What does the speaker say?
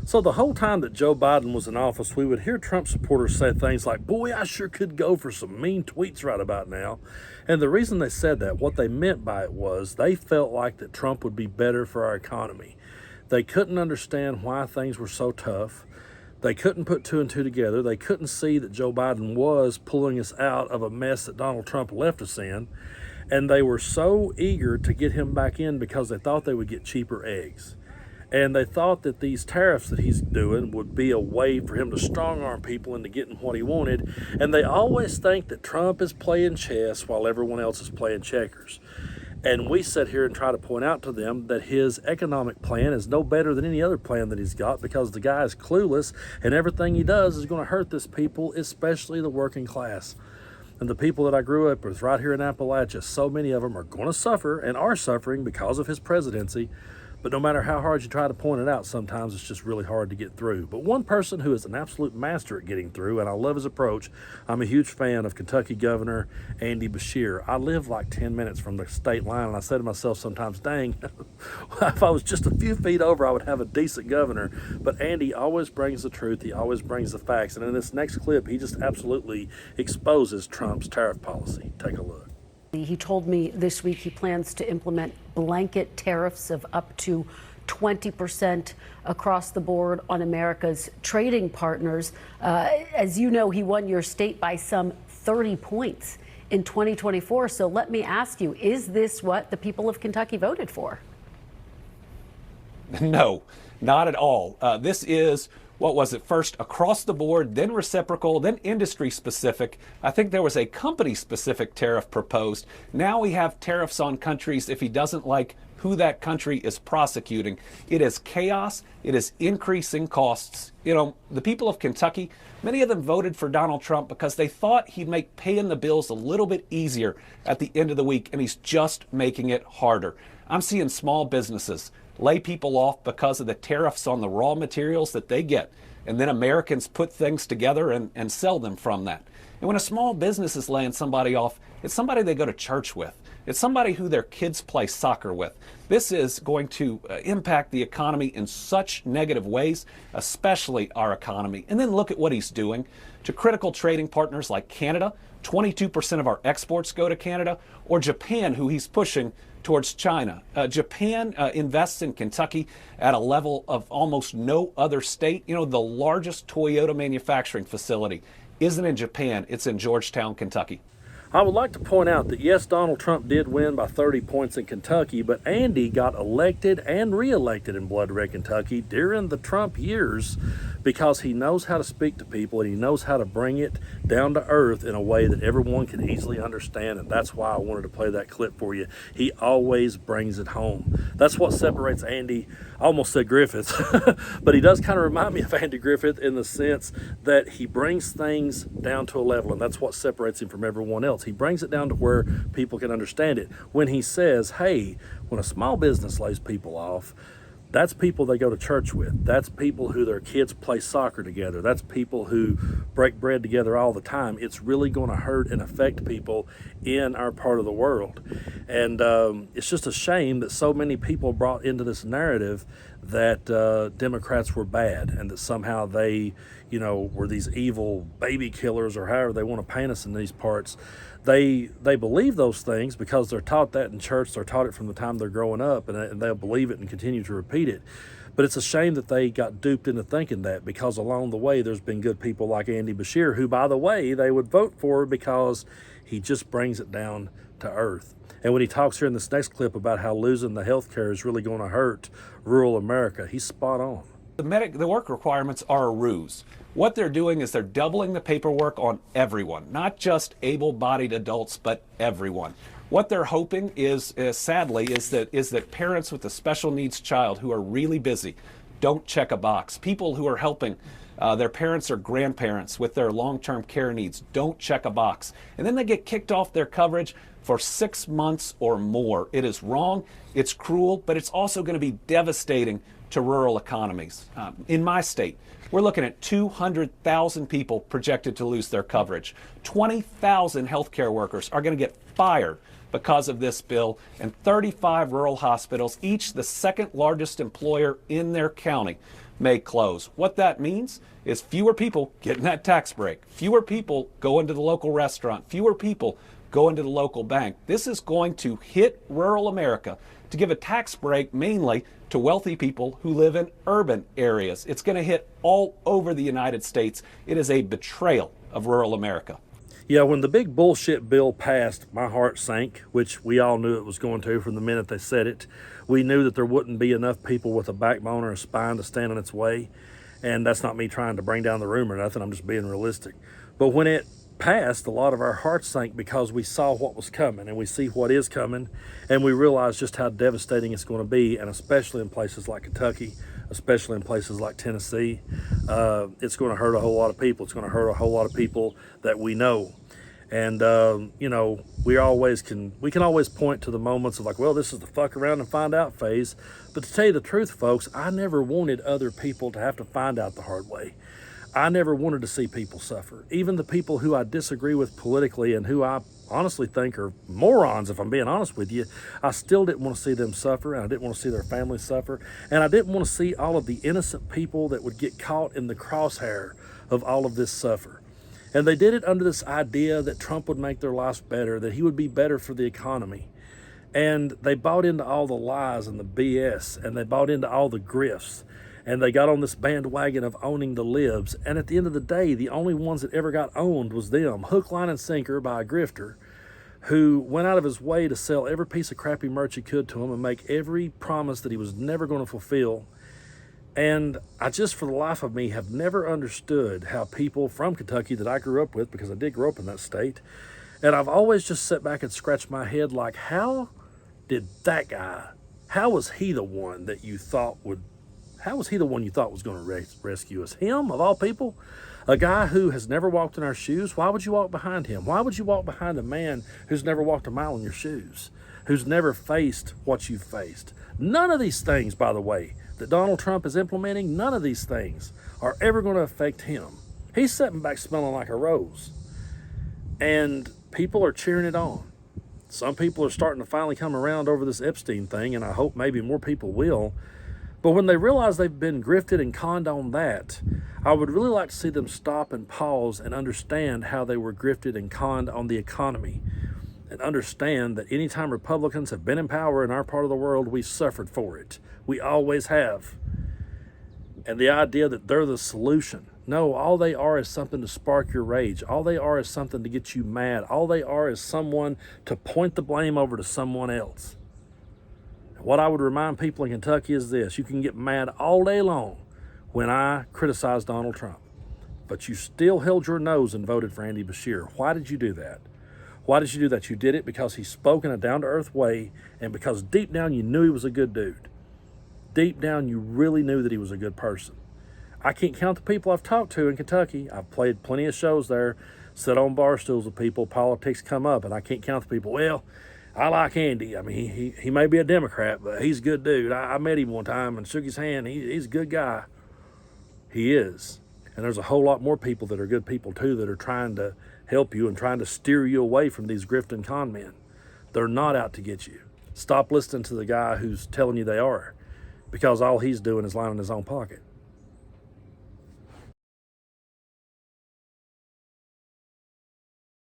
So the whole time that Joe Biden was in office, we would hear Trump supporters say things like, boy, I sure could go for some mean tweets right about now. And the reason they said that, what they meant by it was they felt like that Trump would be better for our economy. They couldn't understand why things were so tough. They couldn't put two and two together. They couldn't see that Joe Biden was pulling us out of a mess that Donald Trump left us in. And they were so eager to get him back in because they thought they would get cheaper eggs. And they thought that these tariffs that he's doing would be a way for him to strong arm people into getting what he wanted. And they always think that Trump is playing chess while everyone else is playing checkers. And we sit here and try to point out to them that his economic plan is no better than any other plan that he's got, because the guy is clueless and everything he does is going to hurt this people, especially the working class. And the people that I grew up with right here in Appalachia, so many of them are going to suffer and are suffering because of his presidency. But no matter how hard you try to point it out, sometimes it's just really hard to get through. But one person who is an absolute master at getting through, and I love his approach, I'm a huge fan of Kentucky Governor Andy Beshear. I live like 10 minutes from the state line, and I say to myself sometimes, dang, if I was just a few feet over, I would have a decent governor. But Andy always brings the truth. He always brings the facts. And in this next clip, he just absolutely exposes Trump's tariff policy. Take a look. He told me this week he plans to implement blanket tariffs of up to 20% across the board on America's trading partners. As you know, he won your state by some 30 points in 2024. So let me ask you, is this what the people of Kentucky voted for? No, not at all. This is, what was it, first across the board, then reciprocal, then industry specific. I think there was a company specific tariff proposed. Now we have tariffs on countries if he doesn't like who that country is prosecuting. It is chaos. It is increasing costs. You know, the people of Kentucky, many of them voted for Donald Trump because they thought he'd make paying the bills a little bit easier at the end of the week, and he's just making it harder. I'm seeing small businesses lay people off because of the tariffs on the raw materials that they get. And then Americans put things together and sell them from that. And when a small business is laying somebody off, it's somebody they go to church with. It's somebody who their kids play soccer with. This is going to impact the economy in such negative ways, especially our economy. And then look at what he's doing to critical trading partners like Canada. 22% of our exports go to Canada, or Japan, who he's pushing towards China. Japan invests in Kentucky at a level of almost no other state. You know, the largest Toyota manufacturing facility isn't in Japan, it's in Georgetown, Kentucky. I would like to point out that yes, Donald Trump did win by 30 points in Kentucky, but Andy got elected and reelected in Blood Red Kentucky during the Trump years because he knows how to speak to people and he knows how to bring it down to earth in a way that everyone can easily understand, and that's why I wanted to play that clip for you. He always brings it home. That's what separates Andy. I almost said Griffith, but he does kind of remind me of Andy Griffith in the sense that he brings things down to a level, and that's what separates him from everyone else. He brings it down to where people can understand it. When he says, hey, when a small business lays people off, that's people they go to church with. That's people who their kids play soccer together. That's people who break bread together all the time. It's really going to hurt and affect people in our part of the world. And it's just a shame that so many people brought into this narrative that Democrats were bad and that somehow they, you know, were these evil baby killers or however they want to paint us in these parts. They believe those things because they're taught that in church. They're taught it from the time they're growing up, and they'll believe it and continue to repeat it. But it's a shame that they got duped into thinking that, because along the way there's been good people like Andy Beshear, who, by the way, they would vote for because he just brings it down to earth. And when he talks here in this next clip about how losing the health care is really going to hurt rural America, he's spot on. The work requirements are a ruse. What they're doing is they're doubling the paperwork on everyone, not just able-bodied adults, but everyone. What they're hoping is, sadly, is that parents with a special needs child who are really busy don't check a box. People who are helping their parents or grandparents with their long-term care needs don't check a box. And then they get kicked off their coverage for 6 months or more. It is wrong, it's cruel, but it's also going to be devastating to rural economies. In my state, we're looking at 200,000 people projected to lose their coverage. 20,000 healthcare workers are going to get fired because of this bill, and 35 rural hospitals, each the second largest employer in their county, may close. What that means is fewer people getting that tax break, fewer people going to the local restaurant, fewer people going to the local bank. This is going to hit rural America to give a tax break mainly to wealthy people who live in urban areas. It's going to hit all over the United States. It is a betrayal of rural America. Yeah, when the big bullshit bill passed, my heart sank, which we all knew it was going to from the minute they said it. We knew that there wouldn't be enough people with a backbone or a spine to stand in its way. And that's not me trying to bring down the room or nothing. I'm just being realistic. But when it passed, a lot of our hearts sank because we saw what was coming and we see what is coming. And we realize just how devastating it's going to be. And especially in places like Kentucky, especially in places like Tennessee, it's going to hurt a whole lot of people. It's going to hurt a whole lot of people that we know. And, you know, we can always point to the moments of like, well, this is the fuck around and find out phase. But to tell you the truth, folks, I never wanted other people to have to find out the hard way. I never wanted to see people suffer. Even the people who I disagree with politically and who I honestly think are morons, if I'm being honest with you, I still didn't want to see them suffer, and I didn't want to see their families suffer, and I didn't want to see all of the innocent people that would get caught in the crosshair of all of this suffer. And they did it under this idea that Trump would make their lives better, that he would be better for the economy. And they bought into all the lies and the BS, and they bought into all the grifts. And they got on this bandwagon of owning the libs. And at the end of the day, the only ones that ever got owned was them, hook, line, and sinker by a grifter who went out of his way to sell every piece of crappy merch he could to him and make every promise that he was never going to fulfill. And I just, for the life of me, have never understood how people from Kentucky that I grew up with, because I did grow up in that state, and I've always just sat back and scratched my head like, how did that guy, how was he the one that you thought would, how was he the one you thought was going to rescue us? Him, of all people? A guy who has never walked in our shoes? Why would you walk behind him? Why would you walk behind a man who's never walked a mile in your shoes? Who's never faced what you've faced? None of these things, by the way, that Donald Trump is implementing, none of these things are ever going to affect him. He's sitting back smelling like a rose. And people are cheering it on. Some people are starting to finally come around over this Epstein thing, and I hope maybe more people will. But when they realize they've been grifted and conned on that, I would really like to see them stop and pause and understand how they were grifted and conned on the economy. And understand that anytime Republicans have been in power in our part of the world, we suffered for it. We always have. And the idea that they're the solution. No, all they are is something to spark your rage. All they are is something to get you mad. All they are is someone to point the blame over to someone else. And what I would remind people in Kentucky is this. You can get mad all day long when I criticize Donald Trump. But you still held your nose and voted for Andy Beshear. Why did you do that? Why did you do that? You did it because he spoke in a down-to-earth way, and because deep down you knew he was a good dude. Deep down you really knew that he was a good person. I can't count the people I've talked to in Kentucky. I've played plenty of shows there, sat on bar stools with people, politics come up, and I can't count the people. Well, I like Andy. I mean, he may be a Democrat, but he's a good dude. I met him one time and shook his hand. He's a good guy. He is. And there's a whole lot more people that are good people too that are trying to help you and trying to steer you away from these grift and con men. They're not out to get you. Stop listening to the guy who's telling you they are, because all he's doing is lining his own pocket.